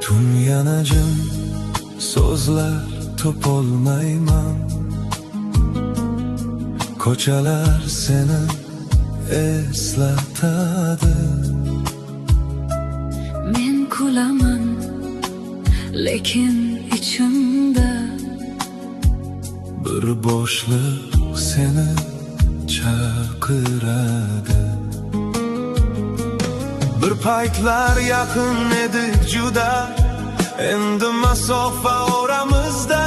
Tun yana jim, so'zlar topolmayman. Ko'chalar seni eslatadi. Men kulaman, lekin ichimda bir boshliq seni chaqiradi. Bir paytlar yaqin edik juda, endi masofa oramizda.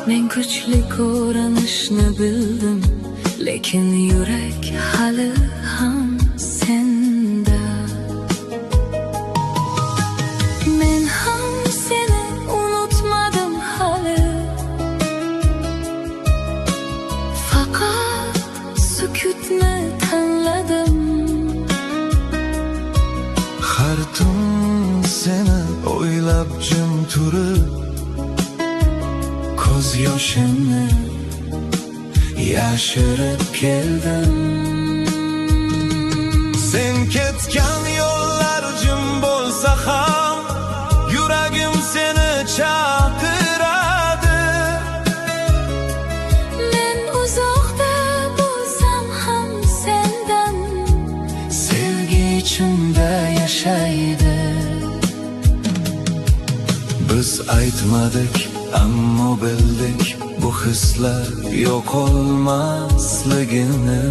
men kuchli ko'rinishni bildim, lekin yurak hali ham senda. Men ham seni unutmadim hali, faqat sukutni tanladim. Har tun seni o'ylab jim turib, ko'z yoshimni yashirib keldim. Sen ketgan yo'llar jim bo'lsa ham, yuragim seni chaqiradi. Men uzoqda bo'lsam ham sendan, Sevgi ichimda yashaydi. Biz aytmadik, ammo bildik, bu hislar yo'qolmasligini.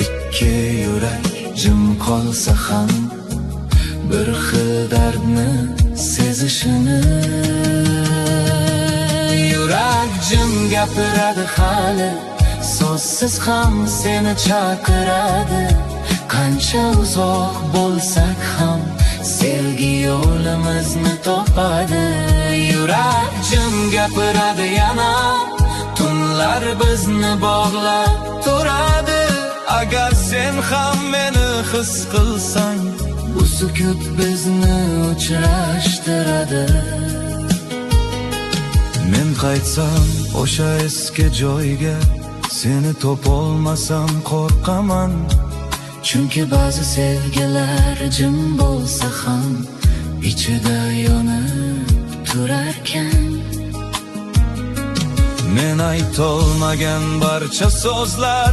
Ikki yurak jim qolsa ham, bir xil dardni sezishini. Yurak jim gapiradi hali, so'zsiz ham seni chaqiradi. Qancha uzoq bo'lsak ham, sevgi yo'limizni topadi. Yurak jim gapiradi yana, tunlar bizni bog'lab turadi. Agar sen ham meni his qilsang, bu sukut bizni uchrashtiradi. Men qaytsam o'sha eski joyga, seni topolmasam qo'rqaman. Chunki ba'zi sevgilar jim bo'lsa ham, ichida yonib turarkan. Men aytolmagan barcha so'zlar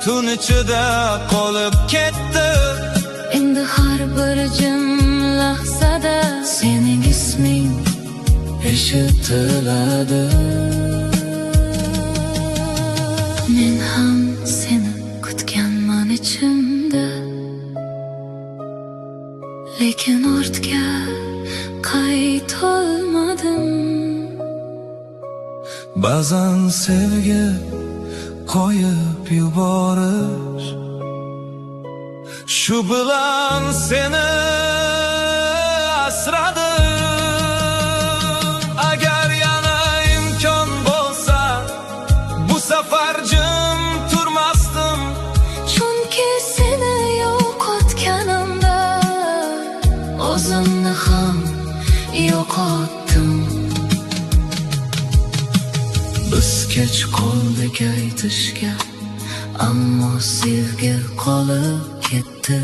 tun ichida qolib ketdi. endi har bir jim lahzada sening isming Eshitiladi. Men ham seni kutganman ichimda, lekin ortga qaytolmadim. Ba'zan sevgi qo'yib yuborish, shu bilan seni asradim. Agar yana imkon bo'lsa, bu safar jim turmasdim. Chunki seni yo'qotganimda o'zimni ham yo'qotdim. Biz kech qoldik aytishga, ammo sevgi qolib ketdi.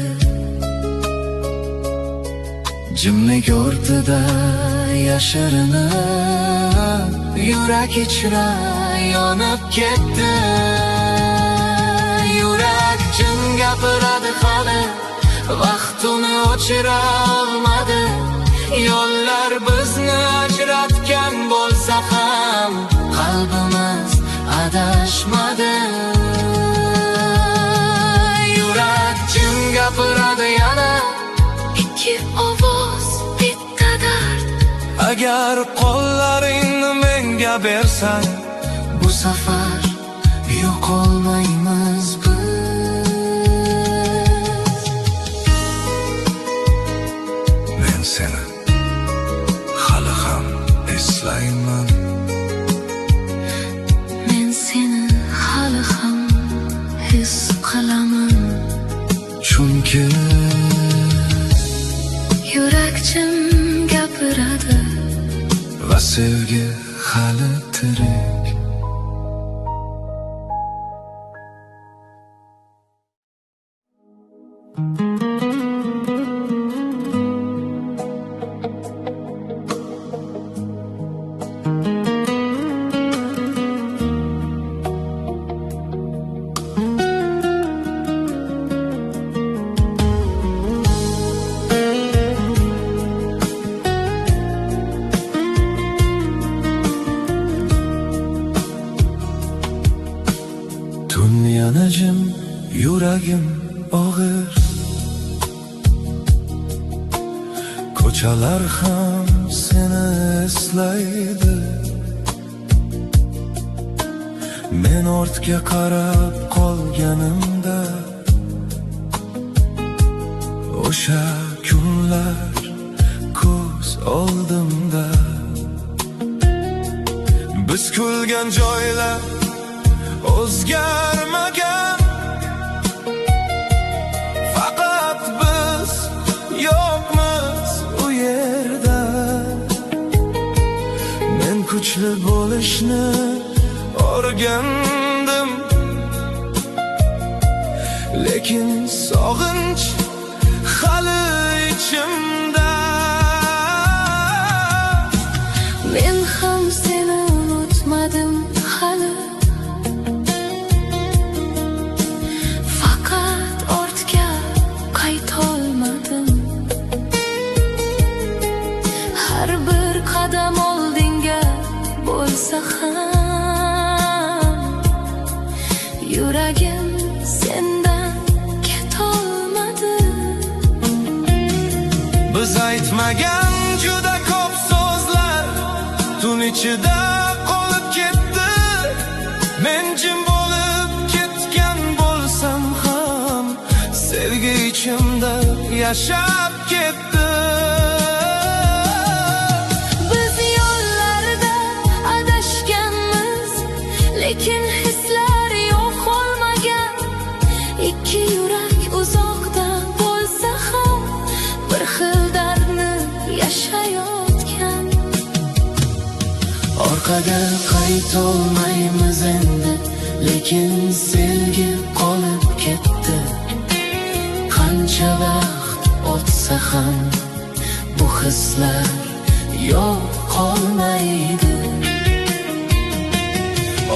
Jimlik o'rtida yashirinib, yurak ichra yonib ketdi. Yurak jim gapiradi hali, vaqt uni o'chira olmadi. Yo'llar bizni ajratgan bo'lsa ham, qalbimiz adashmadi. Yurak jim gapiradi yana, Ikki ovoz, bitta dard. agar qo'llaringni menga bersang, bu safar yo'qolmaymiz biz. Men seni hali ham eslayman. Men seni hali ham his qilaman. Chunki yurak jim gapiradi va sevgi hali tirik. ko'chalar ham seni eslaydi. Men ortga qarab qolganimda, o'sha kunlar ko'z oldimda. Biz kulgan joylar o'zgarmagan, faqat biz yo'qmiz u yerda. Men kuchli bo'lishni o'rgandim, lekin sog'inch hali ichimda. Men ham seni unutmadim hali, faqat ortga qaytolmadim. Har bir qadam oldinga bo'lsa ham, yuragim sendan ketolmadi. Biz aytmagan juda ko'p so'zlar tun ichida qolib ketdi. Men jim bo'lib ketgan bo'lsam ham, sevgi ichimda yashab ketdi. Biz yo'llarda adashganmiz, lekin hislar yo'q olmagan. Ikki yurak uzoqda bo'lsa ham, bir xil dardni yashayotgan. Orqaga qaytolmaymiz endi, lekin sevgi qolib ketdi. Qancha vaqt o'tsa ham, bu hislar yo'q qolmaydi.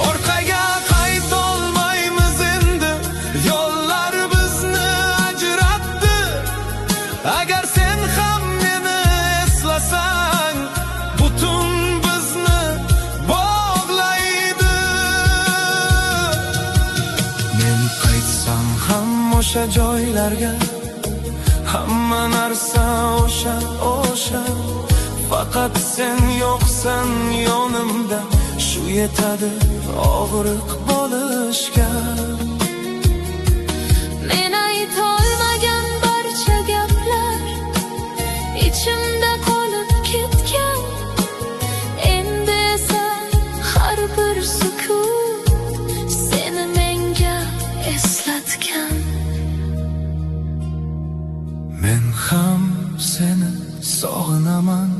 Orqaga qaytolmaymiz endi, yo'llar bizni ajratdi. Agar sen ham meni eslasang, butun bizni bog'laydi. Men qaytsam ham o'sha joylarga, hamma narsa o'sha. Faqat sen yo'qsan yonimda, shu yetadi og'riq bo'lishga. Men aytolmagan barcha gaplar ichimda qolib ketgan. Endi esa har bir sukut seni menga eslatgan. Men ham seni sog'inaman,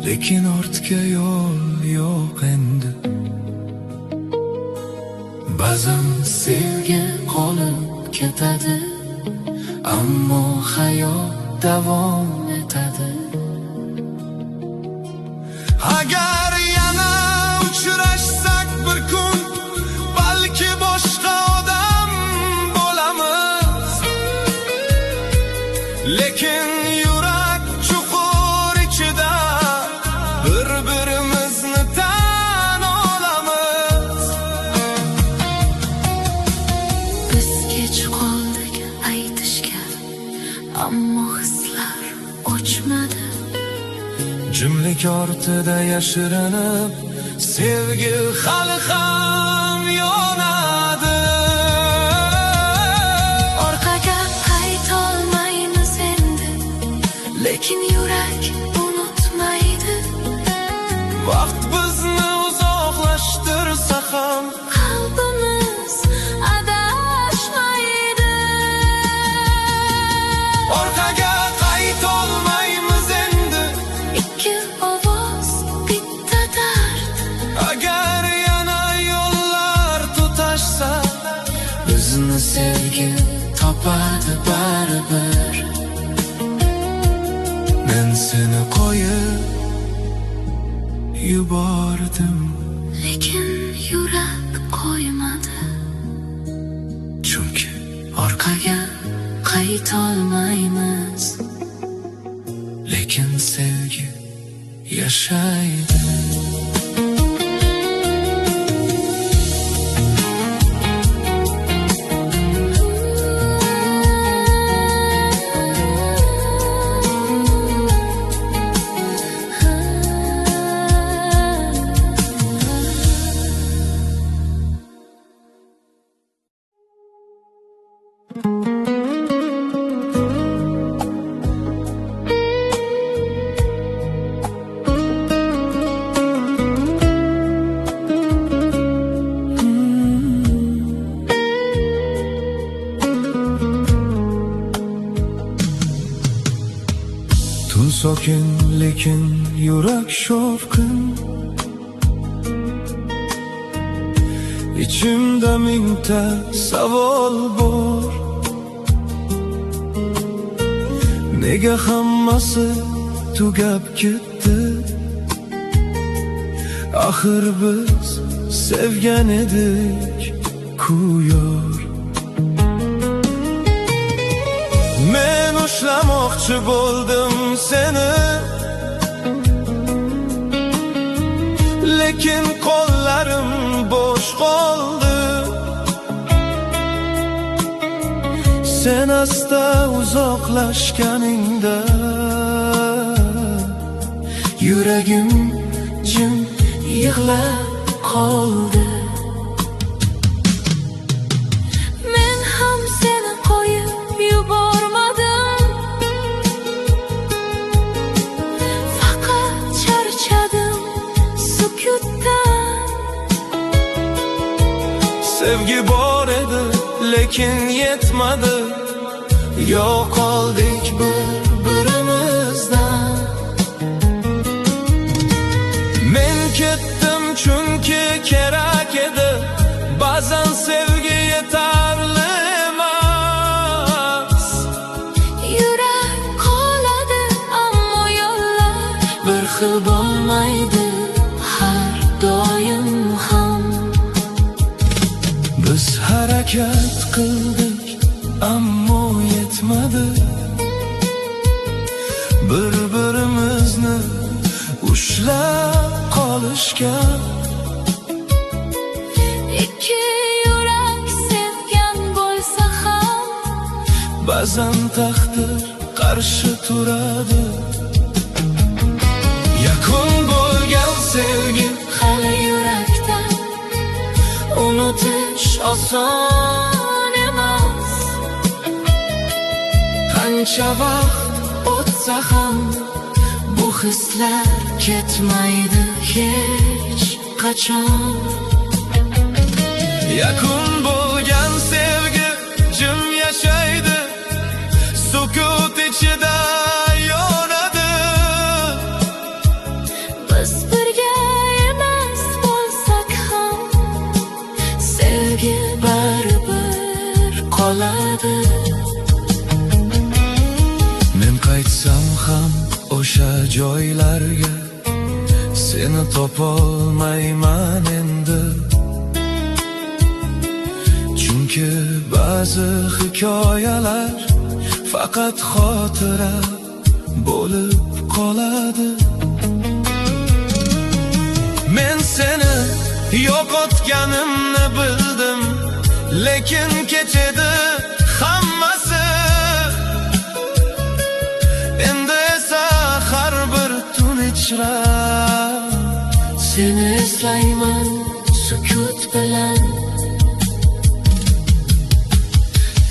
lekin ortga yo'l yo'q endi. Ba'zan sevgi qolib ketadi, ammo hayot davom etadi. Agar yana uchrashsak bir kun, balki boshqa odam bo'lamiz. Lekin yurak chuqur ichida bir-birimizni tan olamiz. Biz kech qoldik aytishga, ammo hislar o'chmadi. Jimlik ortida yashirinib, sevgi hali ham yonadi. Orqaga qaytolmaymiz endi, lekin yurak unutmaydi. Vaqt bizni uzoqlashtirsa ham, Qalbimiz adashmaydi. orqaga qaytolmaymiz endi. Ikki ovoz, bitta dard. Agar yana yo'llar tutashsa, bizni sevgi topadi baribir. Men seni qo'yib yubordim, Lekin yurak qo'ymadi. chunki Orqaga qaytolmaymiz, lekin sevgi yashaydi. Tun sokin lekin yurak shovqin. İçimde mingta savol bor. Nega hammasi tugab ketdi? Axir biz sevgan edik ku yor. Men ushlamoqchi bo'ldim seni, lekin qo'llarim bo'sh qoldi. Sen asta uzoqlashganingda yuragim jim yig'lab qoldi. Men ham seni qo'yib yubormadim, faqat charchadim sukutdan. Sevgi bor edi lekin yetmadi, yo'q qoldik bir-birimizdan. Men ketdim chunki kerak edi, ba'zan sevgi yetarli emas. Yurak qoladi ammo yo'llar bir xil bo'lmaydi har doim ham. Biz harakat qildik ammo yetmadi, bir-birimizni ushlab qolishga. Ikki yurak sevgan bo'lsa ham Ba'zan taqdir qarshi turadi. Yakun bo'lgan sevgi hali yurakdan unutish oson emas. qancha vaqt O'tsa ham bu hislar ketmaydi hech qachon. yakun bo'lgan sevgi jim yashaydi, sukut ichida yonadi. Biz birga emas bo'lsak ham sevgi baribir qoladi. Men qaytsam ham o'sha joylarga seni topolmayman endi. Chunki ba'zi hikoyalar faqat xotira bo'lib qoladi. Men seni yo'qotganimni bildim, lekin kechedi hammasi. Endi esa har bir tun ichra Seni eslayman sukut bilan.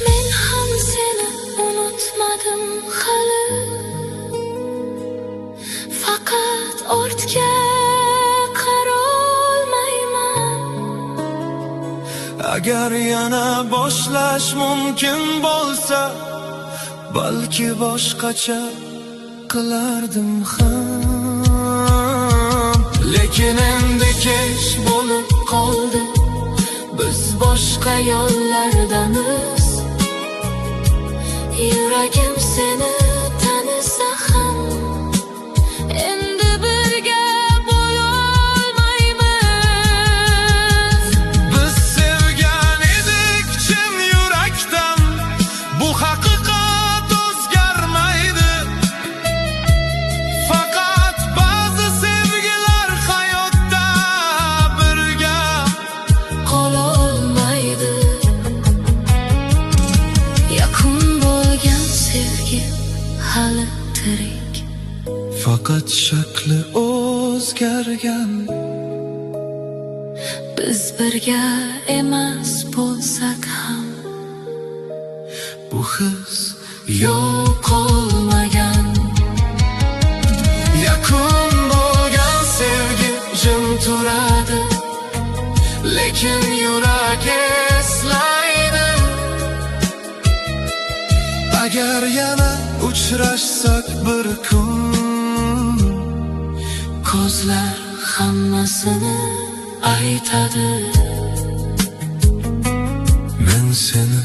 Men ham seni unutmadim hali, faqat ortga qarolmayman. Agar yana boshlash mumkin bo'lsa, balki boshqacha qilardim ham. Lekin endi kech bo'lib Qoldi biz boshqa yo'llardamiz. Yuragim seni tanisa ham endi birga bo'lolmaymiz. biz sevgan edik chin yurakdan, bu haqiqat o'zgarmaydi. Faqat ba'zi sevgilar hayotda birga Qololmaydi. Yakun bo'lgan sevgi hali tirik. faqat shakli o'zgargan. Biz birga emas bo'lsak ham Bu his yo'qolmagan. yakun bo'lgan sevgi jim turadi, lekin yurak eslaydi. Agar yana uchrashsak bir kun, ko'zlar hammasini aytadi. men seni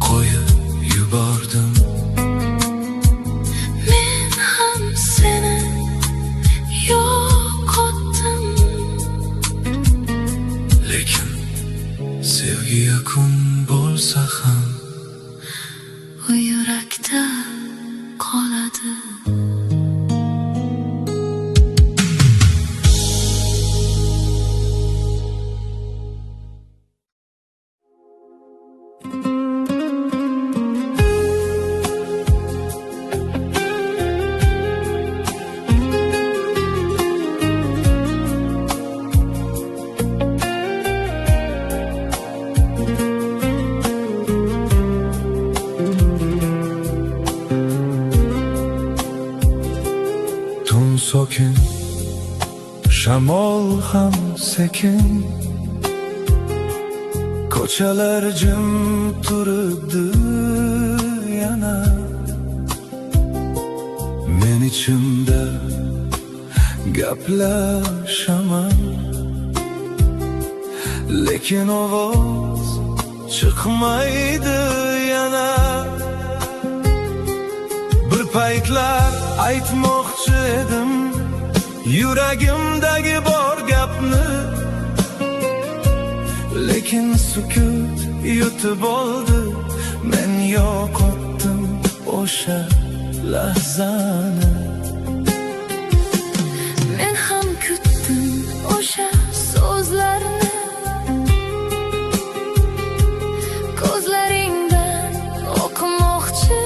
qo'yib yubordim, Men ham seni yo'qotdim. lekin sevgi yakun bo'lsa ham U yurakda qoladi. tun sokin, shamol ham sekin, ko'chalar jim turibdi yana. Men ichimda gaplashaman, lekin ovoz chiqmaydi yana. Bir paytlar aytmoqchi edim yuragimdagi bor gapni, lekin sukut yutib oldi. Men yo'qotdim o'sha lahzani. Men ham kutdim o'sha so'zlarni, ko'zlaringdan o'qimoqchi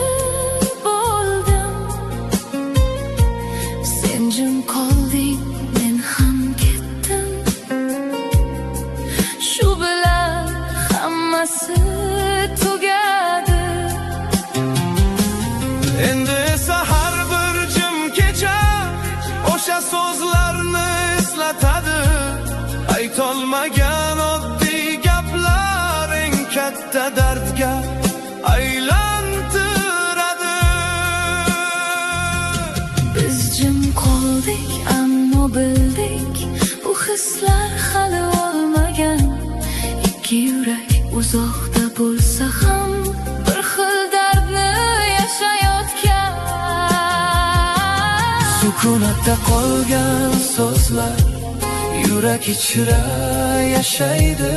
bo'ldim. Sen jim qolding, men ham ketdim. Shu bilan hammasi tugadi. Endi esa har bir jim kecha o'sha so'zlarni eslatadi. Aytolmagan oddiy gaplar eng katta dardga aylantiradi. Biz jim qoldik, ammo bildik bu hislar hali olmagan. Ikki yurak uzoqda bo'lsa ham bir xil dardni yashayotgan. Sukunatda qolgan so'zlar yurak ichra yashaydi.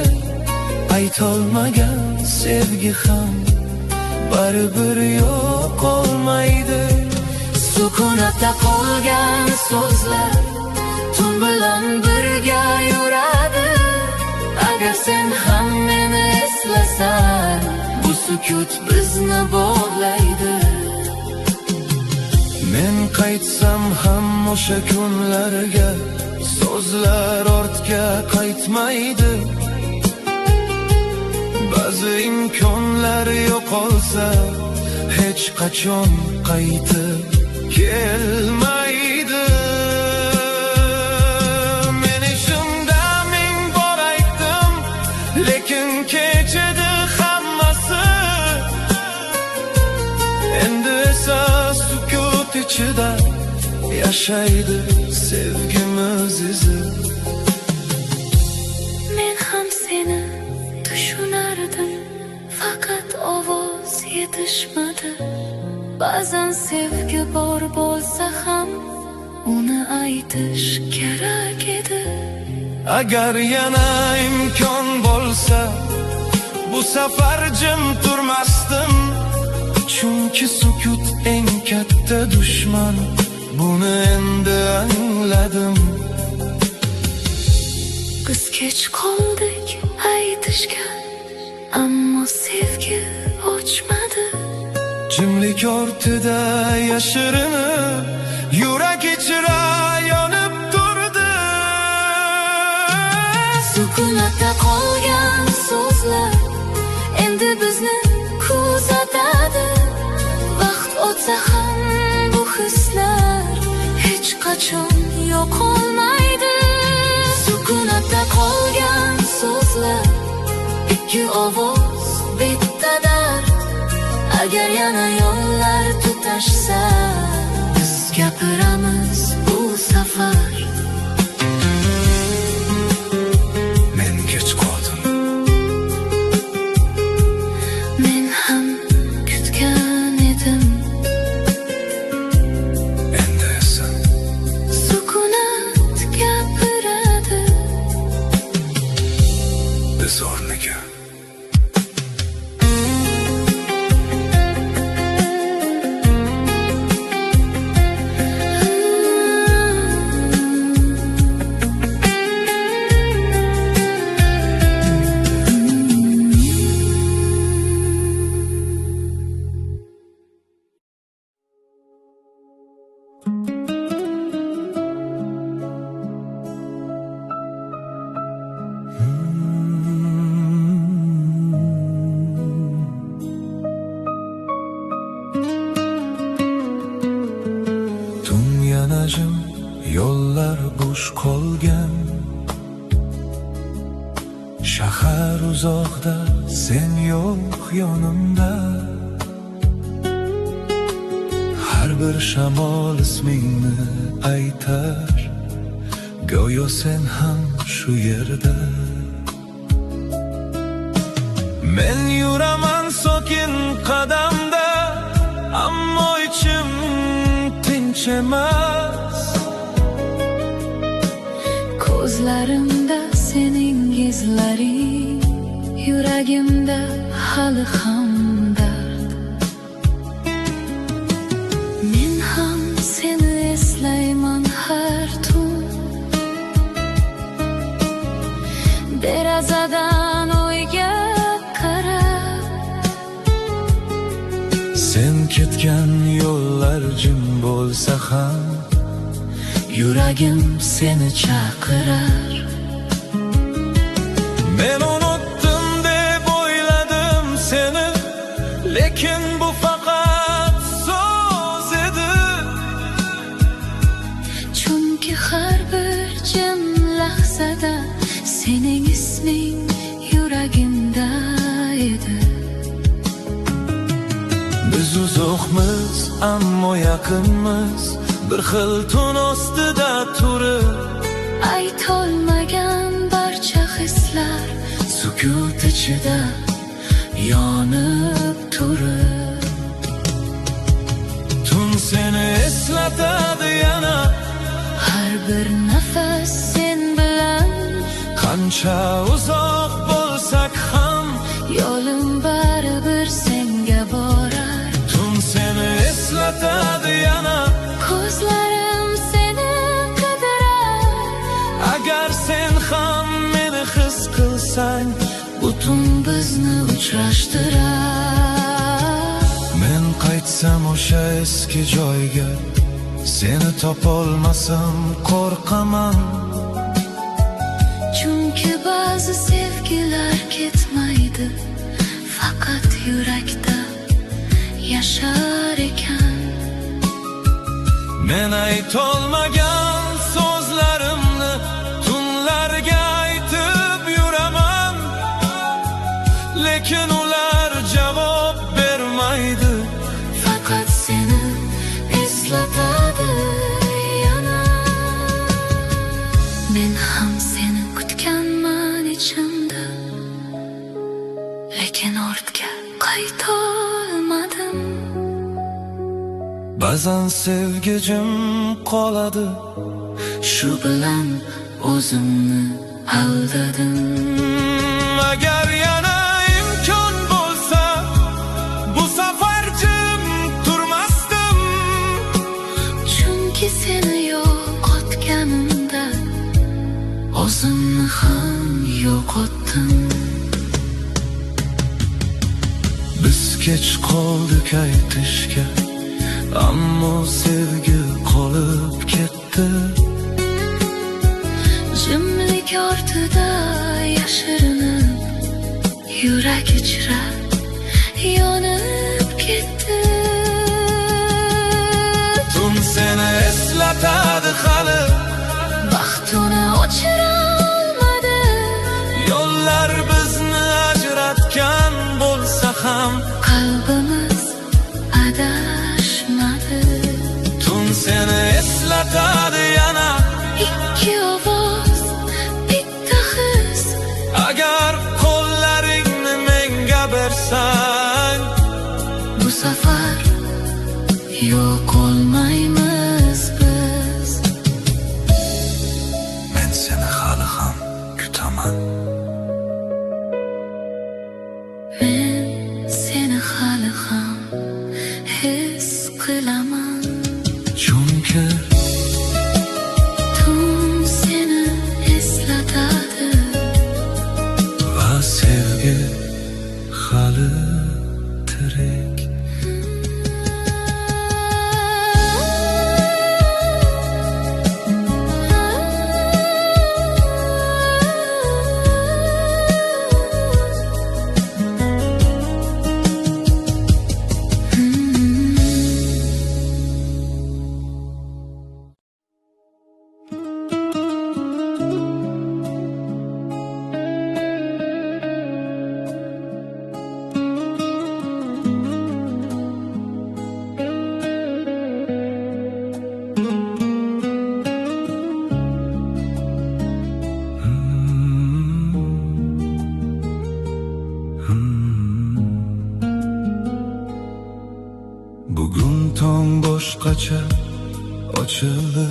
Aytolmagan sevgi ham baribir yo'qolmaydi. Sukunatda qolgan so'zlar tun bilan birga yuradi. Agar sen ham meni eslasan, bu sukut bizni bog'laydi. Men qaytsam ham o'sha kunlarga so'zlar ortga qaytmaydi. Ba'zi imkonlar yo'qolsa hech qachon qaytib kelmaydi. Men ishimda ming bor aytdim, lekin kechadi hammasi. Endi esa sukut ichida yashaydi sevgimiz izi. Men ham seni tushunardim, faqat ovoz yetishmadi. Ba'zan sevgi bor bo'lsa ham uni aytish kerak edi. Agar yana imkon bo'lsa bu safar jim turmasdim, chunki sukut eng katta dushman. Buni endi angladim. Biz kech qoldik aytishga, ammo sevgi ochmadi. Jimlik ortida yashirinib yurak ichra yonib turdi. Sukunatda qolgan so'zlar endi bizni kuzatadi. Vaqt o'tsa ham bu hislar hech qachon yo'qolmaydi. Sukunatda qolgan so'zlar ikki ovoz bitta dard. Agar yana yo'llar tutashsa, biz gapiramiz bu safar. Men kech qoldim, Men ham kutgan edim. endi esa Sukunat gapiradi. biz o'rniga Dunyanajim yo'llar bo'sh qolgan, shahar uzoqda, sen yo'q yonimda. Har bir shamol ismingni aytar, go'yo sen ham shu yerda. Men yuraman sokin qadamda, ammo ichim tinch emas. Ko'zlarimda sening izlaring, yuragimda hali ham dard. Men ham seni eslayman har tun. Derazadan o'yga qarab, Sen ketgan yo'llar jim bo'lsa ham, yuragim seni chaqirar. men unutdim deb o'yladim seni, lekin bu faqat so'z edi. Chunki har bir jim lahzada sening isming yuragimda edi. Biz uzoqmiz, ammo yaqinmiz, bir xil tun ostida turib. Aytolmagan barcha hislar sukut ichida yonib turib. Tun seni eslatadi yana, Har bir nafas sen bilan, qancha uzoq bo'lsak ham. yo'lim baribir senga borar. Tun seni eslatadi yana, Ko'zlarim seni qidirar. agar sen ham meni his qilsang, Butun bizni uchrashtirar. men qaytsam o'sha eski joyga, seni topolmasam qo'rqaman. Chunki ba'zi sevgilar ketmaydi, faqat yurakda yashar ekan. Men aytolmagan so'zlarimni tunlarga aytib yuraman, lekin ular javob bermaydi. Faqat seni eslatadi yana. Men ham seni kutganman ichimda, lekin ortga qaytolmadim. Ba'zan sevgi jim qoladi, Shu bilan o'zimni aldadim. agar yana imkon bo'lsa, bu safar jim turmasdim. Chunki seni yo'qotganimda o'zimni ham yo'qotdim. Biz kech qoldik aytishga, ammo sevgi qolib ketdi. Jimlik ortida yashirinib, yurak ichra yonib ketdi. Tun seni eslatadi hali, Baxt uni o'chira olmadi. yo'llar bizni ajratgan bo'lsa ham, Qalbimiz adashmadi. Tun seni eslatadi yana. Ikki ovoz, bitta his. Agar qo'llaringni menga bersang, Bu safar yo'q olmaymiz biz. men seni hali ham kutaman. Men seni hali ham his qilaman. Chunki Tun seni eslatadi. va sevgi hali tirik. Bugun tong boshqacha ochildi.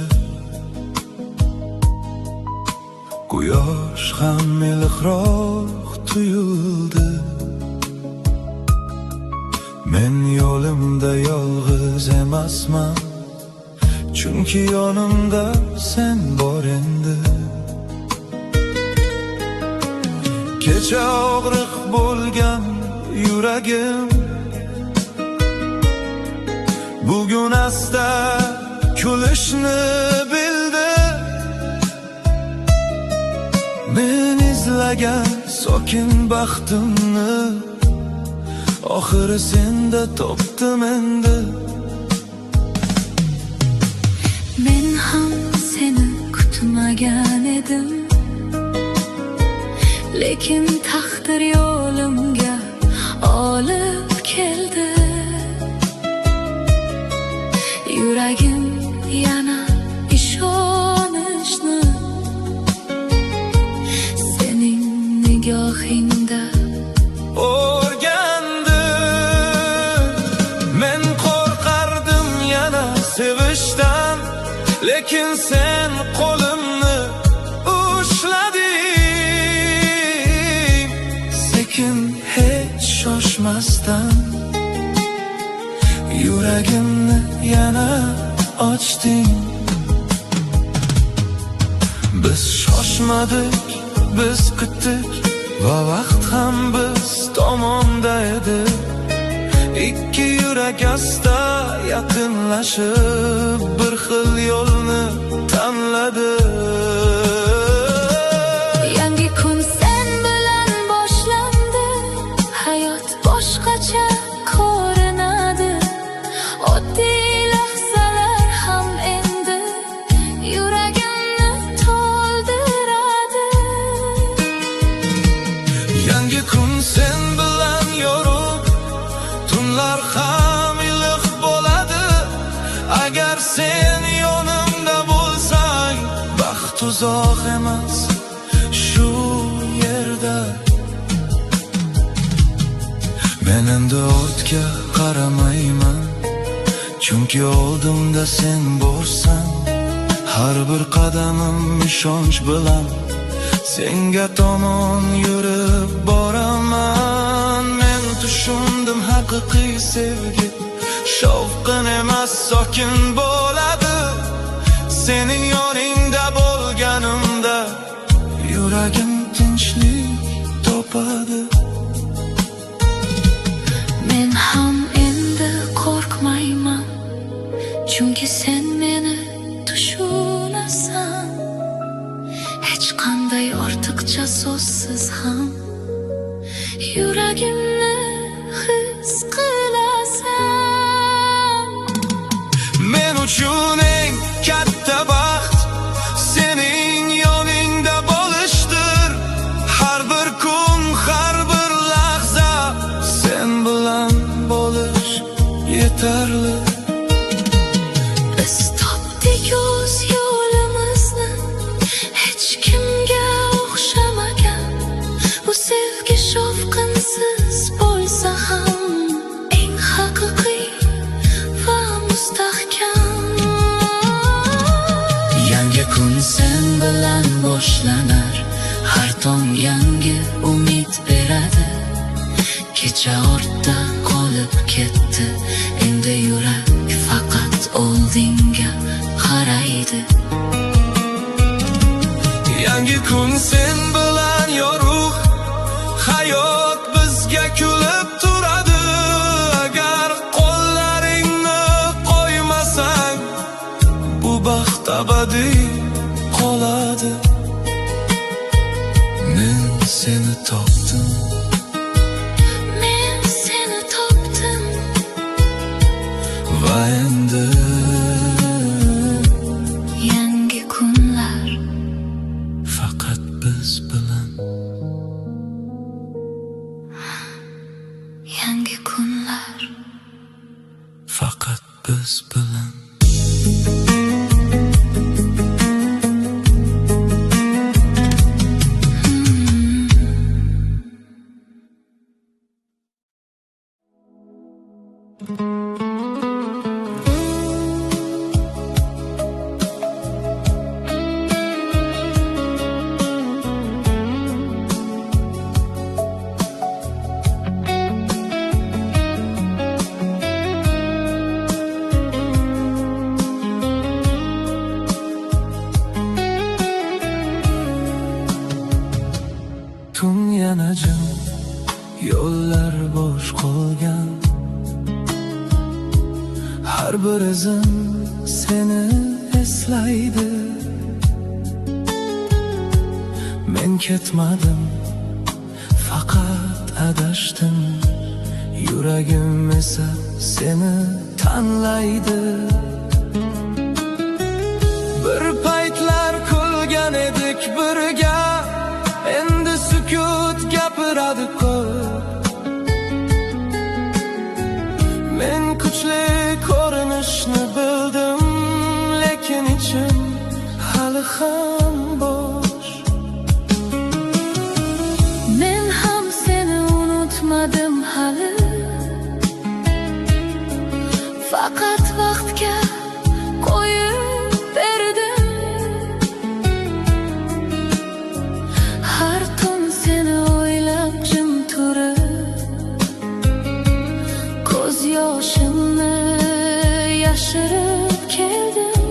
Quyosh ham meliqroq tuyuldi. Men yo'limda yolg'iz emasman, chunki yonimda sen bor endi. Kecha og'riq bo'lgan yuragim bugun asta kulishni bildi. Men izlagan sokin baxtimni oxiri senda topdim endi. Men ham seni kutmagan edim, lekin taqdir yo'limga olib keldi. Yuragim yana ishonishni sening nigohingda o'rgandi. Men qo'rqardim yana sevishdan, lekin sen qo'limni ushlading. Sekin hech shoshmasdan yuragimni yana ochding. Biz shoshmadik, biz kutdik va vaqt ham biz tomonda edi. Ikki yurak asta yaqinlashib bir xil yo'lni tanladi. yangi kun sen bilan boshlandi. Hayot boshqacha ko'rinadi. Oddiy lahzalar ham endi yuragimni to'ldiradi. Yangi kun sen bilan yorug', tunlar ham iliq bo'ladi. Agar sen yonimda bo'lsang, baxt uzoq emas, shu yerda. Men endi ortga qaramayman, chunki oldimda sen borsan. Har bir qadamim ishonch bilan senga tomon yurib boraman. Men tushundim haqiqiy sevgi shovqin emas, sokin bo'ladi. Sening yoningda bo'lganimda yuragim tinchlik topadi. Men ham endi qo'rqmayman, chunki sen meni tushunasan. Hech qanday ortiqcha so'zsiz ham yuragimni his qilasan. Men uchun eng katta baxt sening yoningda bo'lishdir. Har bir kun, har bir lahza sen bilan bo'lish yetar. yetarli. Biz topdik o'z yo'limizni, hech kimga o'xshamagan. Bu sevgi shovqinsiz bo'lsa ham eng haqiqiy va mustahkam. Yangi kun sen bilan boshlanar, har tong yangi umid beradi. Kecha ortda qolib ketdi, endi yurak faqat oldinga qaraydi. Yangi kun sen bilan yorug', hayot bizga kulib turadi. Agar qo'llaringni qo'ymasang, bu baxt abadiy qoladi. Men seni topdim, Men seni topdim va endi yangi kunlar faqat biz bilan. yangi kunlar Faqat biz bilan. Tun yana jim, yo'llar bo'sh qolgan. Har bir izim seni eslaydi. Men ketmadim, faqat adashdim. Yuragim esa seni tanlaydi. Bir paytlar kulgan edik birga, endi sukut gapiradi ko'p. Men kuchli ko'rinishni bildim, lekin ichim hali ham bo'sh. Men ham seni unutmadim hali, faqat vaqtga qo'yib berdim. Har tun seni o'ylab jim turib, ko'z yoshimni yashirib keldim.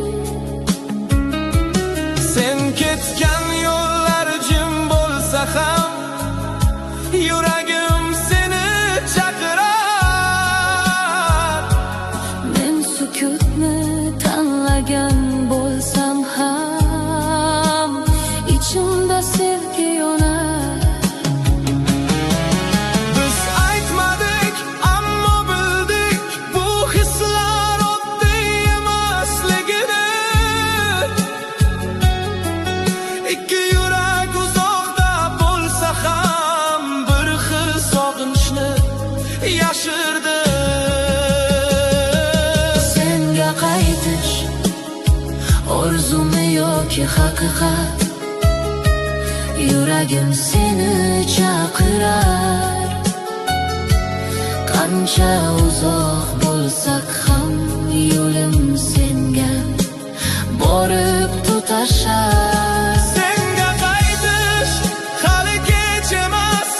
Sen ketgan yo'llar jim bo'lsa ham, yuragim seni chaqirar. Men sukutni tanlagan bo'lsam ham, ichimda sevgi yonar. Biz aytmadik, ammo bildik, bu hislar oddiy emasligini. Ikki yurak uzoqda bo'lsa ham, bir xil sog'inchni yashirdi. Senga qaytish orzumi yoki haqiqat, yuragim seni chaqirar. Qancha uzoq bo'lsak ham, yo'lim senga borib tutashar. Senga qaytish hali kech emas,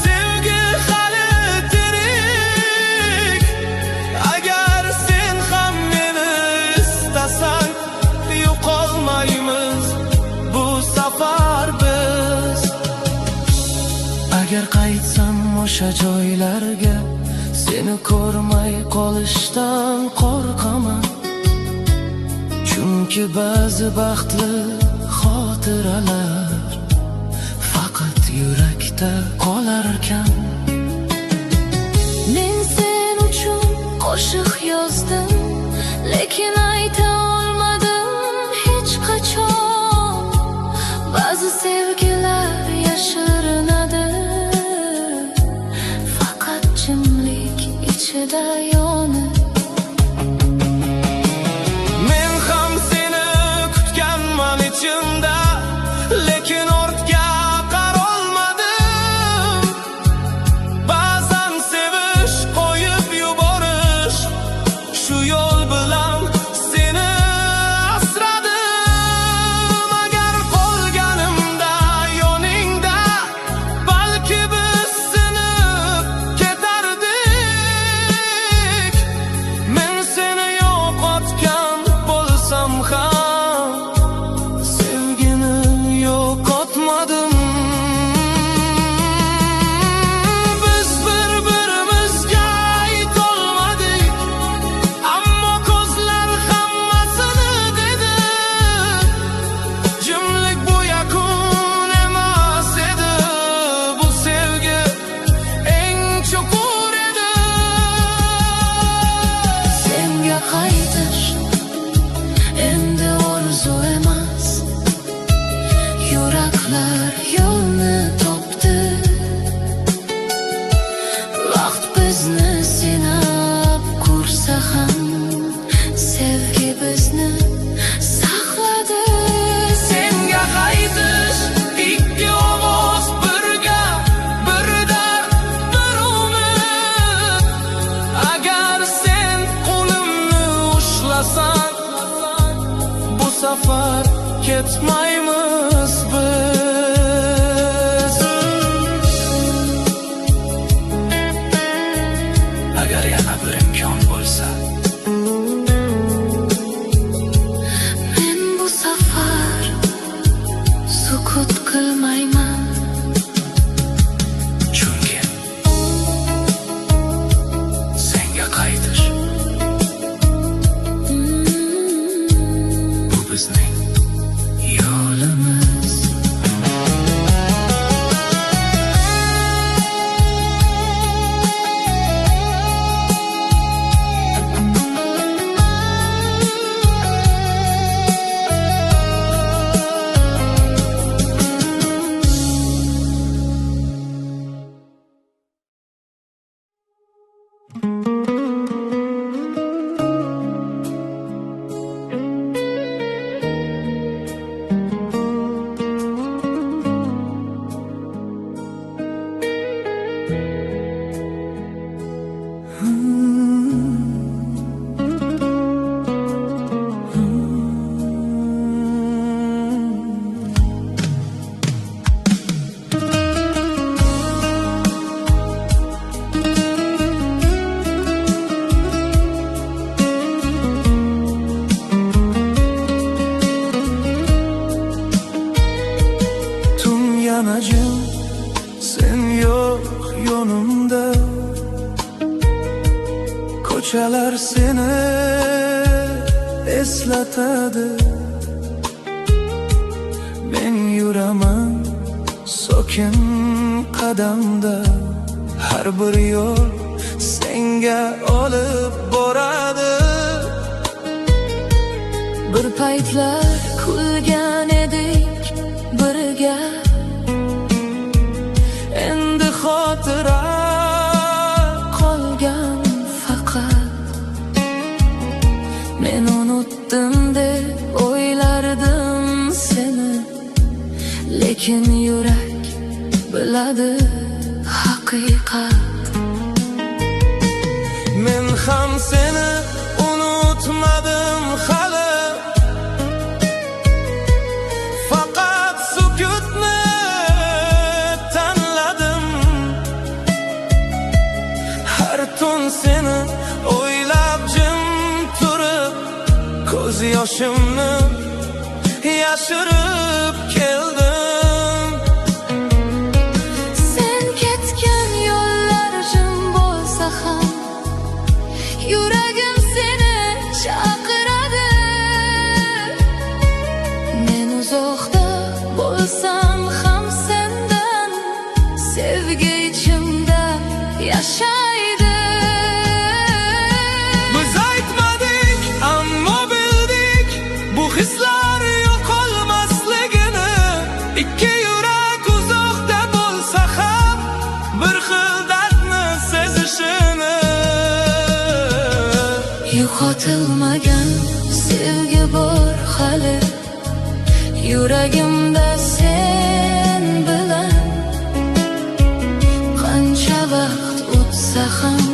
sevgi hali tirik. Agar sen ham meni istasang, yo'qolmaymiz bu safar biz. Agar qaytsam o'sha joylarga, seni ko'rmay qolishdan qo'rqaman. Chunki ba'zi baxtli xotiralar faqat yurakda qolarkan. Men sen uchun qo'shiq yozdim, lekin ayta olmadim hech qachon. Ba'zi sevgilar yashirinadi, faqat jimlik ichida yonib. qaytish endi orzu emas. Yuraklar yo'lni topdi. Vaqt bizni sinab ko'rsa ham, sevgi bizni saqladi. Senga qaytish ikki ovoz, bir gap, bir dard, bir umid. Agar sen qo'limni ushlasang, bu safar ketmaymiz biz. Agar yana bir imkon bo'lsa, Men bu safar sukut qilmayman. chunki senga qaytish bu bizning Yo'limiz yanacım, sen yok yonumda. Ko'chalar seni eslatadi. Men yuraman sokin qadamda. Har bir yo'l senga olib boradi. bir paytlar kulgan edik birga. Endi xotira Qolgan faqat men unutdim deb o'ylardim seni. Lekin yurak biladi haqiqat. men ham seni unutmadim hali. Faqat sukutni tanladim. Har tun seni o'ylab jim turib, ko'z yoshimni yashirib keldim. Sen ketgan yo'llar jim bo'lsa ham, yuragim seni chaqiradi. Men uzoqda bo'lsam ham sendan, sevgi ichimda yashaydi. Biz aytmadik, ammo bildik, bu hislar yo'qolmasligini. Ikki yurak uzoqda bo'lsa ham, bir xil dardni sezishini. Yo'qotilmagan sevgi bor hali, yuragimda sen bilan. Qancha vaqt o'tsa ham,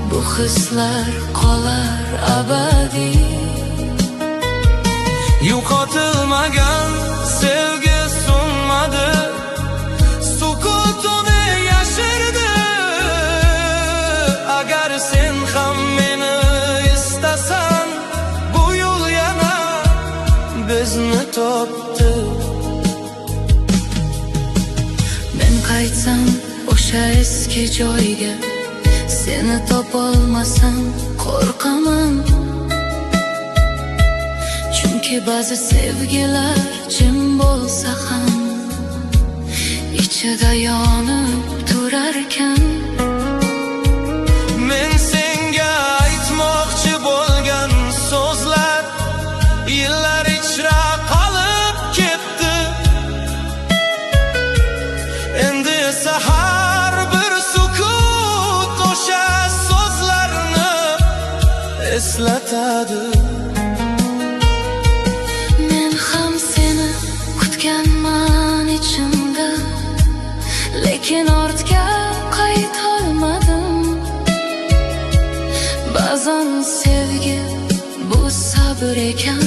bu hislar qolar abadiy. Yo'qotilmagan sevgi so'nmadi, sukut uni yashirdi. Agar sen ham meni istasan, bu yo'l yana bizni topdi. Men qaytsam o'sha eski joyga, seni topolmasam qo'rqaman. Chunki ba'zi sevgilar jim bo'lsa ham, ichida yonib turarkan. Men senga aytmoqchi bo'laman. eslatadi. Men ham seni kutganman ichimda, lekin ortga qaytolmadim. Ba'zan sevgi bu sabr ekan,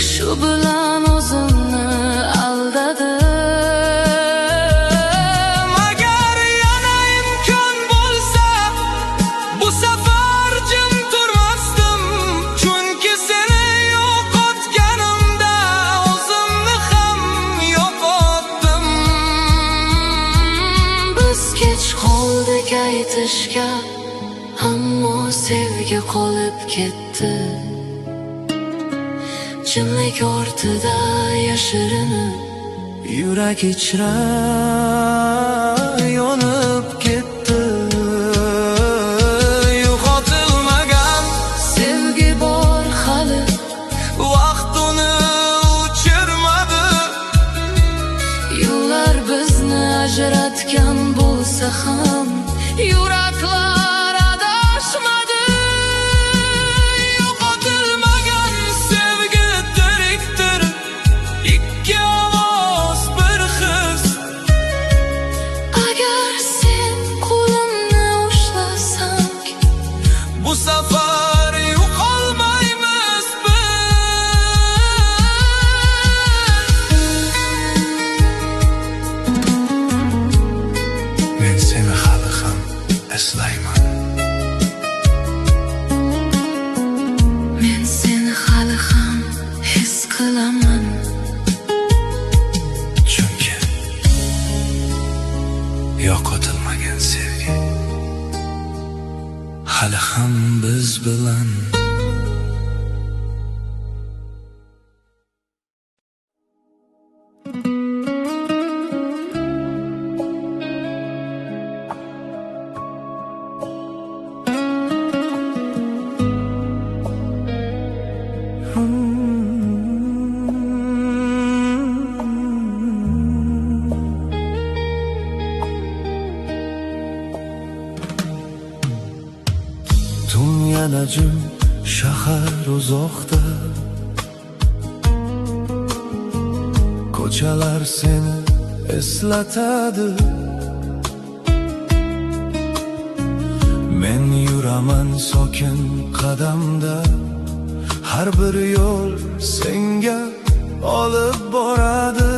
shu bilan o'zimni aldadim. Agar yana imkon bo'lsa, bu safar jim turmasdim. Chunki seni yo'qotganimda o'zimni ham yo'qotdim. Biz kech qoldik aytishga, ammo sevgi qolib ketdi. Jimlik ortida yashirinib, Yurak ichra yonib ketdi. Yo'qotilmagan sevgi bor hali, vaqt uni o'chirmadi. yollar bizni ajratgan bo'lsa ham, yuraklar adashmadi. Yo'qotilmagan sevgi tirikdir, ikki ovoz bir his. Agar sen qo'limni ushlasang, Bu safar yo'qolmaymiz biz. Men seni hali ham eslayman. men seni hali ham his qilaman. Chunki yo'qotilmagan sevgi hali ham biz bilan. Yana jim shahar uzoqda, ko'chalar seni eslatadi. Men yuraman sokin qadamda, har bir yo'l senga olib boradi.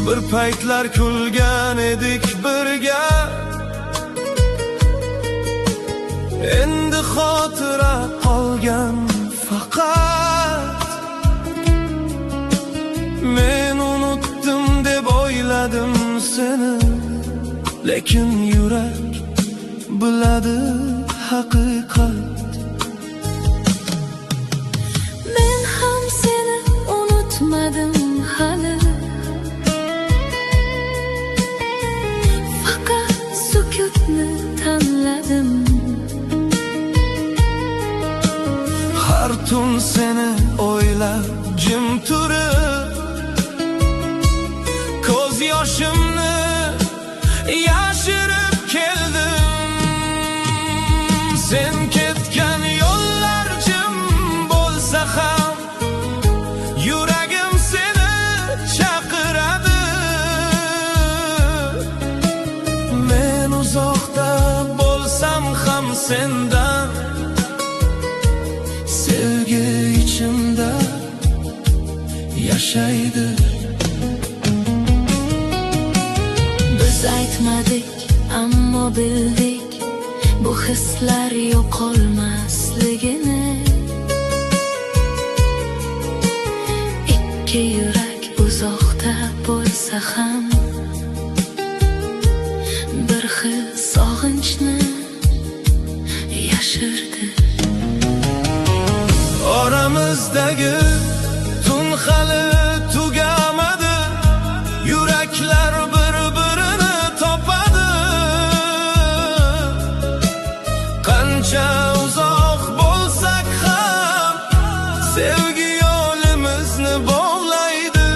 Bir paytlar kulgan edik birga, endi xotira qolgan faqat. Men unutdim deb o'yladim seni, lekin yurak biladi haqiqat. Men ham seni unutmadim hali, faqat sukutni tanladim. Har tun seni o'ylab jim turib, ko'z yoshimni yashirib keldim. Sen ketgan yo'llar jim bo'lsa ham, yuragim seni chaqiradi. Men uzoqda bo'lsam ham sendan, sevgi ichimda yashaydi. Biz aytmadik, ammo bildik, bu hislar yo'qolmasligini. Ikki yurak uzoqda bo'lsa ham, bir xil sog'inchni yashirdi. Oramizdagi tun hali tugamadi, yuraklar bir-birini topadi. Qancha uzoq bo'lsak ham, sevgi yo'limizni bog'laydi.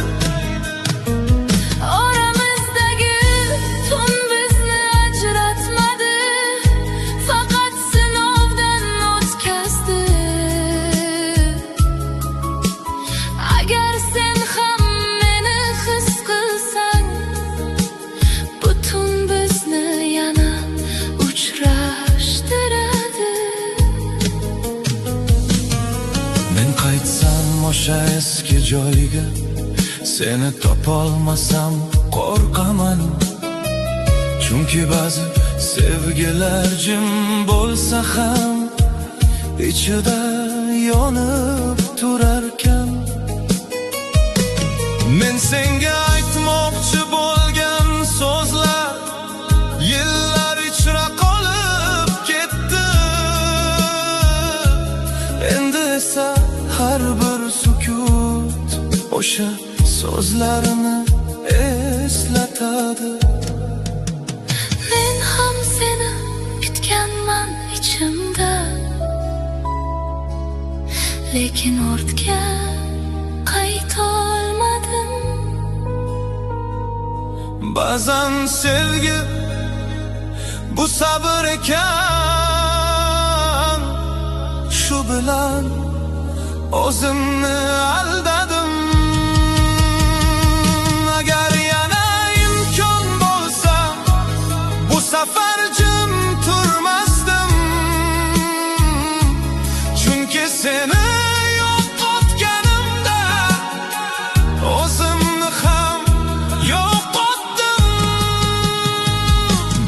Oramizdagi tun bizni ajratmadi, faqat o'sha eski joyga. Seni topolmasam qo'rqaman. Chunki ba'zi sevgilar jim bo'lsa ham ichida yonib turarkan. Men senga aytmoqchi bo'lgan so'zlar yillar ichra qolib ketdi. Endi esa har bir sukut o'sha so'zlarni eslatadi. Men ham seni kutganman ichimda, lekin ortga qaytolmadim. Ba'zan sevgi bu sabr ekan. Shu bilan o'zimni aldadim. Agar yana imkon bo'lsa bu safar jim turmasdim. Chunki seni yo'qotganimda o'zimni ham yo'qotdim.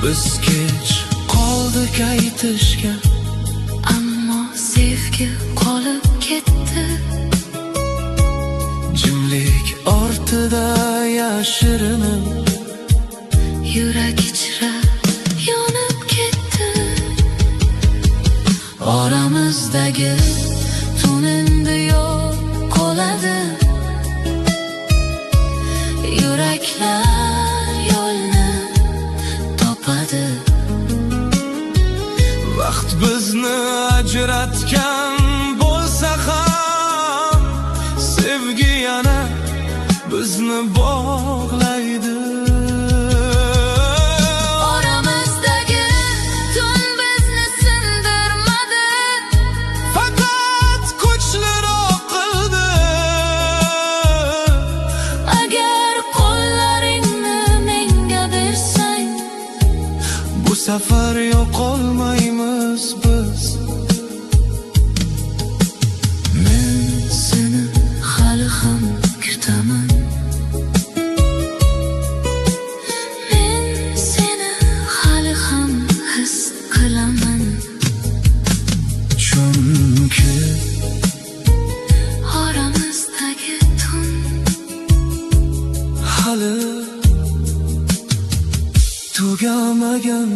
Biz kech qoldik aytishga, Ammo sevgi qolib ketdi. jimlik ortida yashirinib Yurak ichra yonib ketdi. Oramizdagi tun endi yo'q qoladi. Yuraklar yo'lni topadi. vaqt bizni ajratgan bo'lsa ham sevgi yana bizni bog'laydi. Oramizdagi tun bizni sindirmadi. Faqat kuchliroq qildi. Agar qo'llaringni menga bersang, Bu safar yo'qolmaymiz biz. men seni hali ham kutaman. Men seni hali ham his qilaman. Chunki Oramizdagi tun hali tugamagan.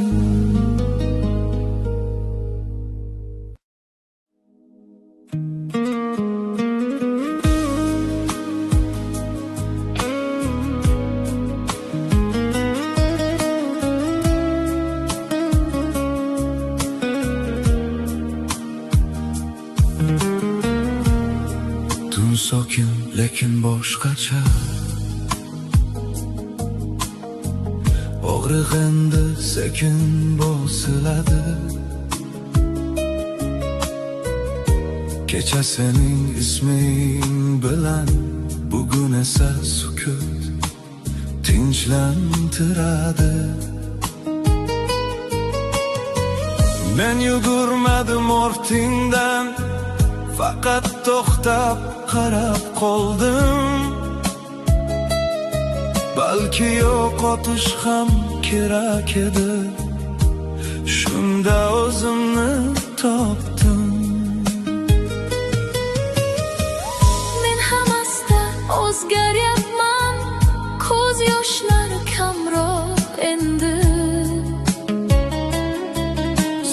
Tun sokin lekin boshqacha. Og'riq endi sekin bosiladi. Kecha sening isming bilan, bugun esa sukut tinchlantiradi. Men yugurmadim ortingdan, faqat to'xtab qarab qoldim. Balki yo'qotish ham kerak edi. Shunda o'zimni topdim. men ham asta o'zgaryapman. Ko'z yoshlari kamroq endi.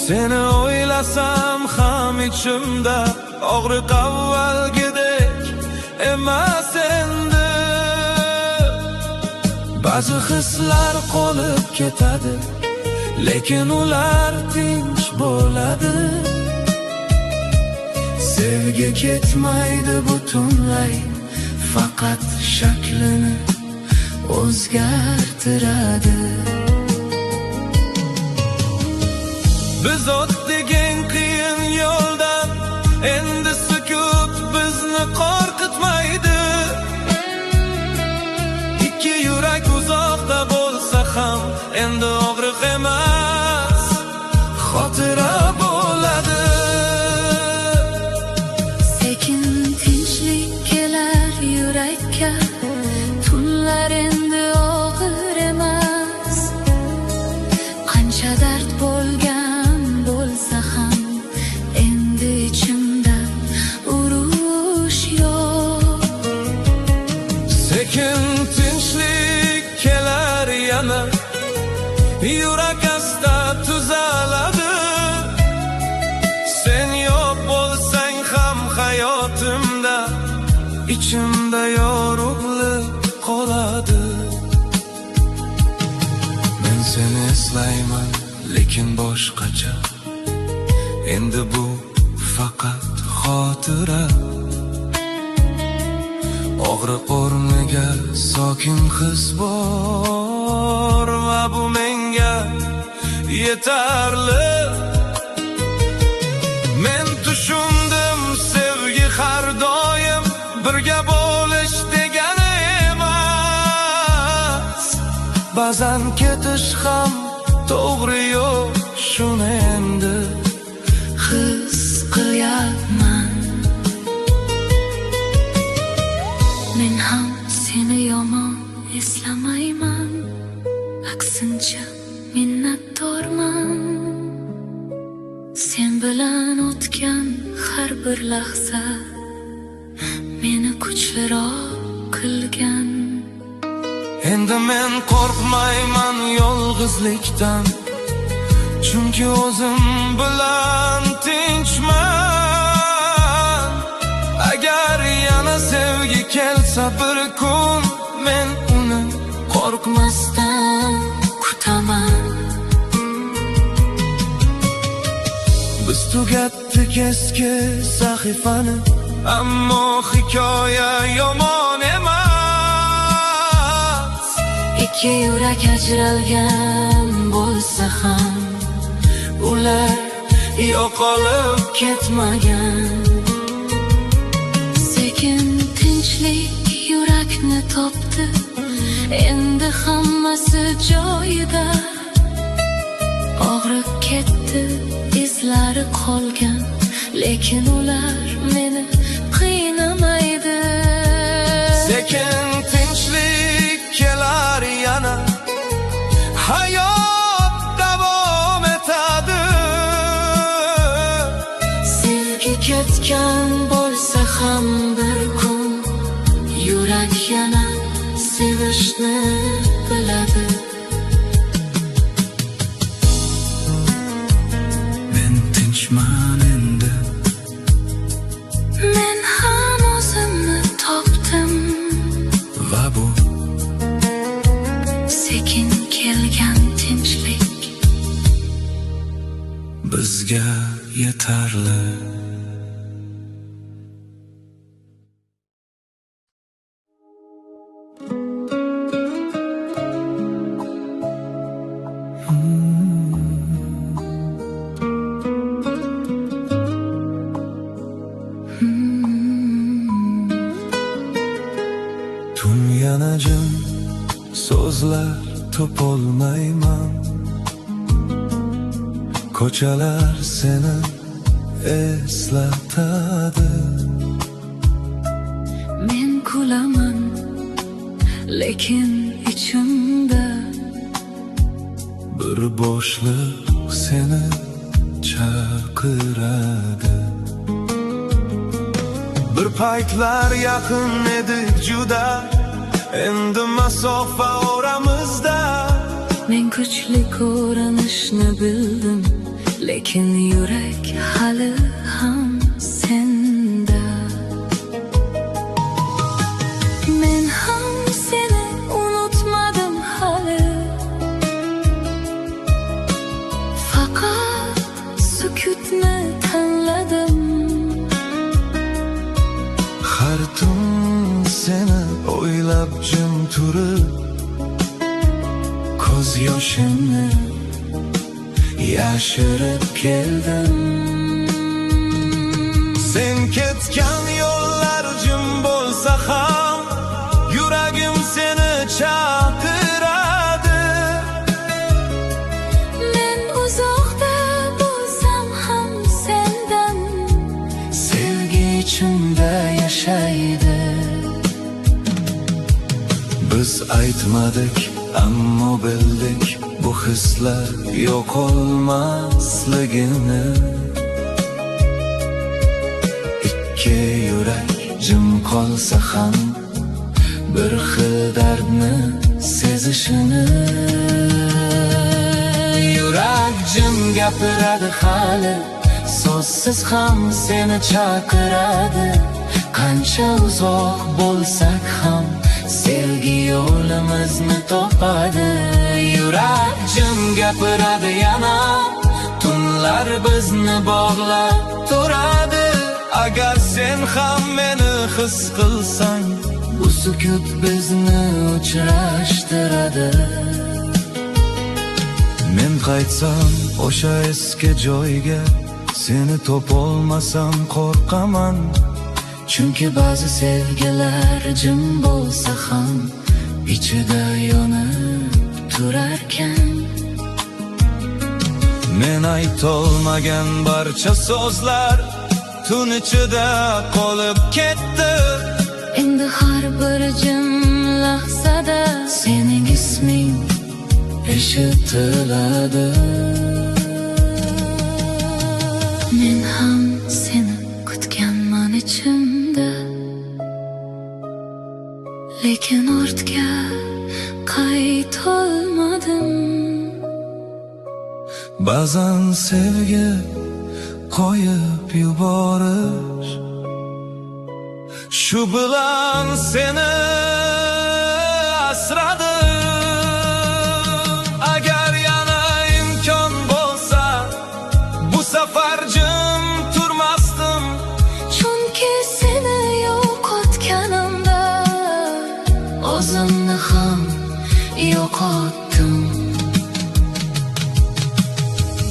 Seni o'ylasam ham ichimda og'riq avvalgidek emas endi. Ba'zi hislar qolib ketadi, lekin ular tinch bo'ladi. Sevgi ketmaydi butunlay, faqat shaklini o'zgartiradi. Biz o'tdik eng qiyin yo'ldan, endi sukut bizni qo'rqitmaydi. Ikki yurak uzoqda bo'lsa ham endi og'riq emas, xotira bo'ladi. Sekin tinchlik eslayman lekin boshqacha. Endi bu faqat xotira. Og'riq o'rniga sokin his bor va bu menga yetarli. Men tushundim, sevgi har doim birga bo'lish degani emas. Ba'zan ketish ham to'g'ri yo'l, shuni endi his qilyapman. Men ham seni yomon eslamayman, aksincha minnatdorman. Sen bilan o'tgan har bir lahza meni kuchliroq qilgan. Endi men qo'rqmayman yolg'izlikdan, chunki o'zim bilan tinchman. Agar yana sevgi kelsa bir kun, men uni qo'rqmasdan kutaman. Biz tugatdik eski sahifani, ammo hikoya yomon emas. Ikki yurak ajralgan bo'lsa ham, ular yo'qolib ketmagan. Sekin tinchlik yurakni topdi, endi hammasi joyida. Og'riq ketdi, izlari qolgan, lekin ular meni qiynamaydi. Sekin tinchlik kelar yana, hayot davom etadi. Sevgi ketgan bo'lsa ham bir kun, yurak yana sevishni biladi. Men tinchman endi, men ham o'zimni topdim, va bu sekin kelgan tinchlik bizga yetarli. Tun yana jim, so'zlar topolmayman. Ko'chalar seni eslatadi. men kulaman, lekin ichimda Bir boshliq seni chaqiradi. Bir paytlar yaqin edik juda, endi masofa oramizda. men kuchli ko'rinishni bildim, lekin yurak hali ham senda. Men ham seni unutmadim hali, faqat sukutni tanladim. Har tun seni o'ylab jim turib, ko'z yoshimni yashirib keldim. Sen ketgan yo'llar jim bo'lsa ham, yuragim seni chaqiradi. Men uzoqda bo'lsam ham sendan, Sevgi ichimda yashaydi. Biz aytmadik, ammo bildik, bu hislar yo'qolmasligini. Ikki yurak jim qolsa ham, bir xil dardni sezishini. Yurak jim gapiradi hali, so'zsiz ham seni chaqiradi. Qancha uzoq bo'lsak ham, sevgi yo'limizni topadi. Yurak jim gapiradi yana, tunlar bizni bog'lab turadi. Agar sen ham meni his qilsang, bu sukut bizni uchrashtiradi. Men qaytsam o'sha eski joyga, seni topolmasam qo'rqaman. Chunki ba'zi sevgilar jim bo'lsa ham ichida yonib turarkan. Men aytolmagan barcha so'zlar tun ichida qolib ketdi. Endi har bir jim lahzada sening isming eshitiladi. Men ham seni kutganman ichimda, lekin ortga qaytolmadim. Ba'zan sevgi qo'yib yuborish, shu bilan seni asradim. Agar yana imkon bo'lsa, bu safar jim turmasdim. Chunki seni yo'qotganimda o'zimni ham yo'qotdim.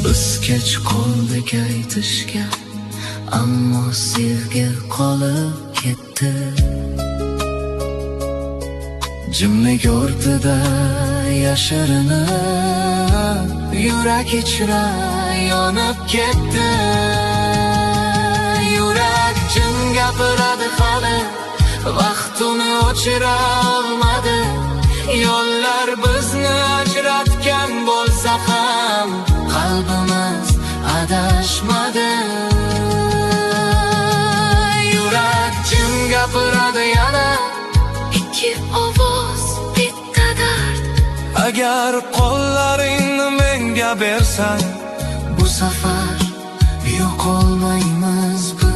Biz kech qoldik aytishga, ammo sevgi qolib ketdi. Jimlik o'rtida yashirinib, yurak ichra yonib ketdi. Yurak jim gapiradi hali, vaqt uni o'chira olmadi. Yo'llar bizni ajratgan bo'lsa ham, qalbimiz adashmadi. Yurak jim gapiradi yana, ikki ovoz bitta dard. Agar qo'llaringni menga bersang, bu safar yo'qolmaymiz biz.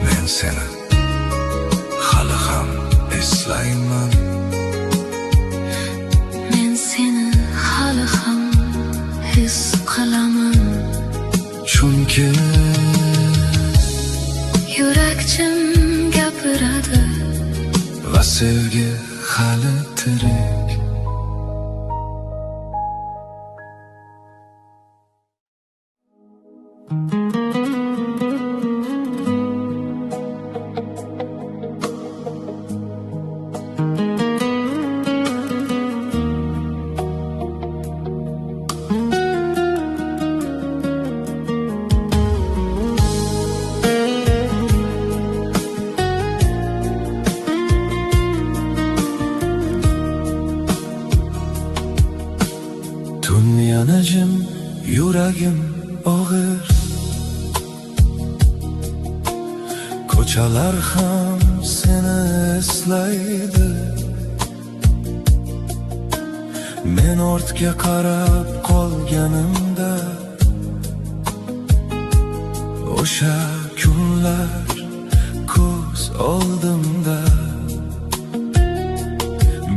Men seni hali ham eslayman. Men seni hali ham his qilaman. Chunki yurak jim gapiradi va sevgi hali tirik. Yana jim, yuragim og'ir. Ko'chalar ham seni eslaydi. Men ortga qarab qolganimda, o'sha kunlar ko'z oldimda.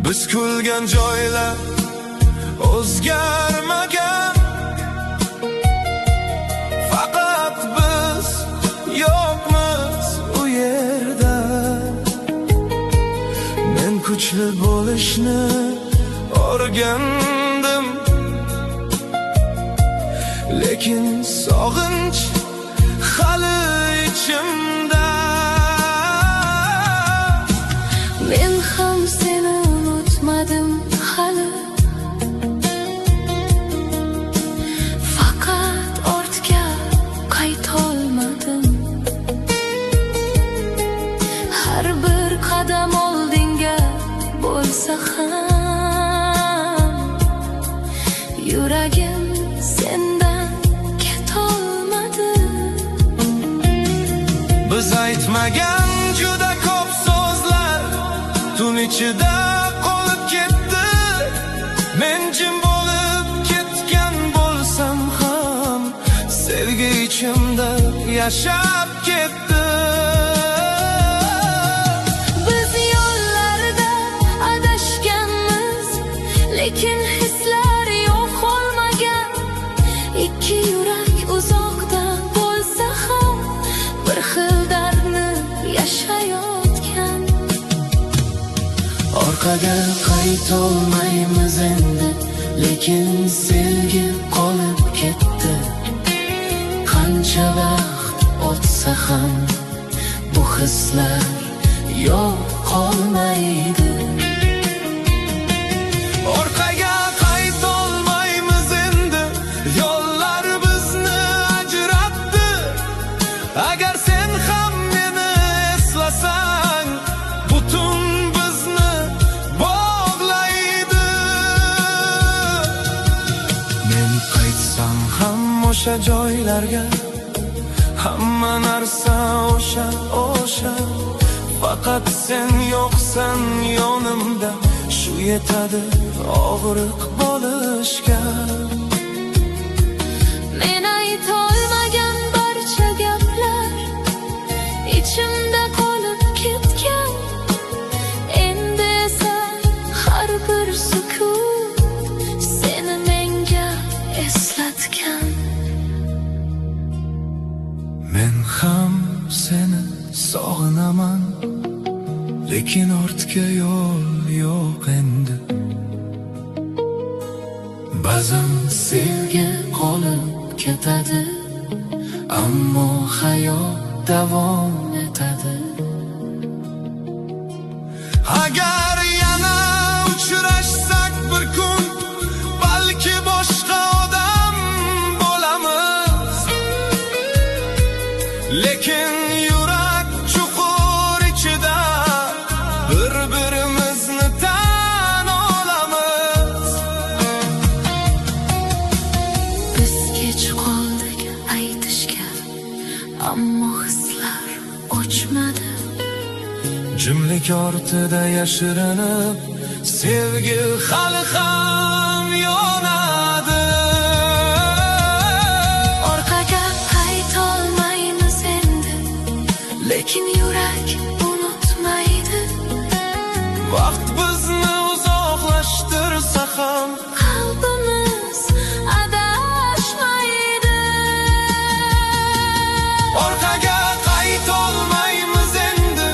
Biz kulgan joylar o'zgarmagan, faqat biz yo'qmiz u yerda. Men kuchli bo'lishni o'rgandim, lekin sog'inch hali ichimda. Men ham seni unutmadim hali, qadam oldinga bo'lsa ham, yuragim sendan ketolmadi. Biz aytmagan juda ko'p so'zlar tun ichida qolib ketdi. Men jim bo'lib ketgan bo'lsam ham, sevgi ichimda yashab ketdi. Biz yo'llar qaytolmaymiz endi, lekin sevgi qolib ketdi. Qancha vaqt o'tsa ham bu hislar yo'q qolmaydi. Orqaga qaytolmaymiz endi, yo'llar bizni ajratdi. Agar sen ham meni eslasang, butun bizni bog'laydi. Men qaytsam ham o'sha joylarga, hamma narsa o'sha. Faqat sen yo'qsan yonimda, shu yetadi og'riq bo'lishga. Men aytolmagan barcha gaplar ichimda qolib ketgan. Endi esa har bir sukut seni menga eslatgan. Men ham seni sog'inaman, lekin ortga yo'l yo'q endi. Ba'zan sevgi qolib ketadi, ammo hayot davom etadi. Agar yana uchrashsak bir kun, balki boshqa odam bo'lamiz. Lekin yurak chuqur ichida bir-birimizni tan olamiz. Biz kech qoldik aytishga, ammo hislar o'chmadi. Jimlik ortida yashirinib, sevgi hali ham yonadi. Orqaga qaytolmaymiz endi, lekin yurak unutmaydi. Vaqt bizni uzoqlashtirsa ham, Qalbimiz adashmaydi. orqaga qaytolmaymiz endi.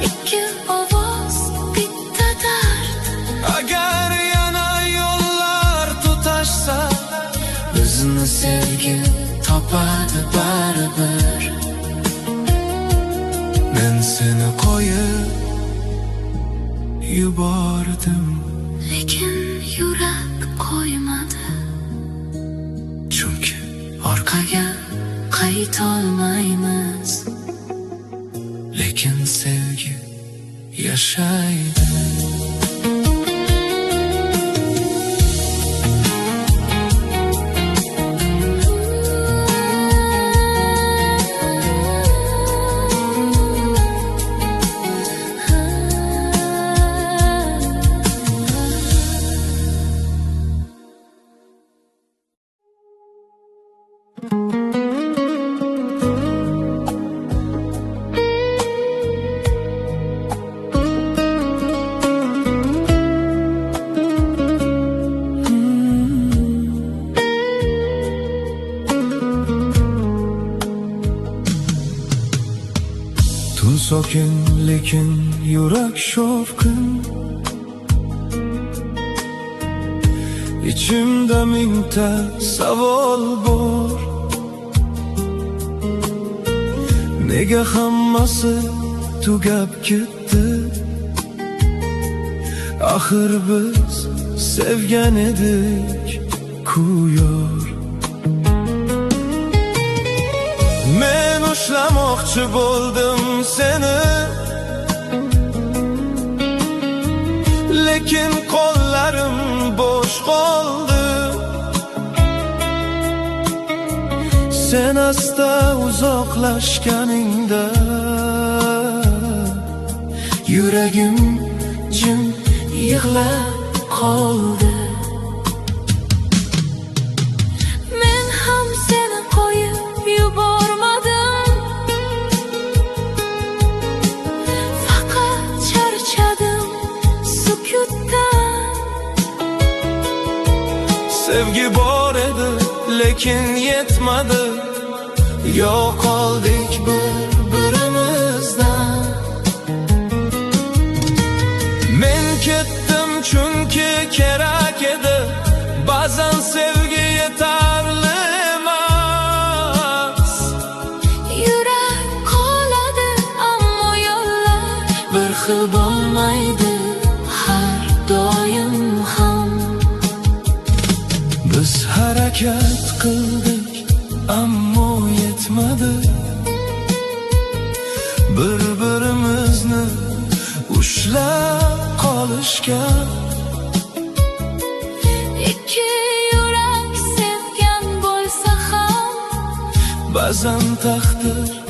Ikki ovoz, bitta dard. Agar yana yo'llar tutashsa, Bizni sevgi topadi baribir. men seni qo'yib yubordim. Lekin yurak qo'ymadi. Chunki Orqaga qaytolmaymiz, lekin sevgi yashaydi. Tun sokin lekin yurak shovqin, ichimda mingta savol bor. Nega hammasi tugab ketdi? Axir biz sevgan edik ku yor. Men ushlamoqchi bo'ldim seni, lekin qo'llarim bo'sh qoldi. Sen asta uzoqlashganingda yuragim jim yig'lab qoldi. Men ham seni qo'yib yubormadim. Faqat charchadim sukutdan. sevgi bor edi, lekin yetmadi. Yo'qoldik bir-birimizdan. Men ketdim chunki harakat qildik, ammo yetmadi. Bir-birimizni ushlab qolishga. Ikki yurak sevgan bo'lsa ham Ba'zan taqdir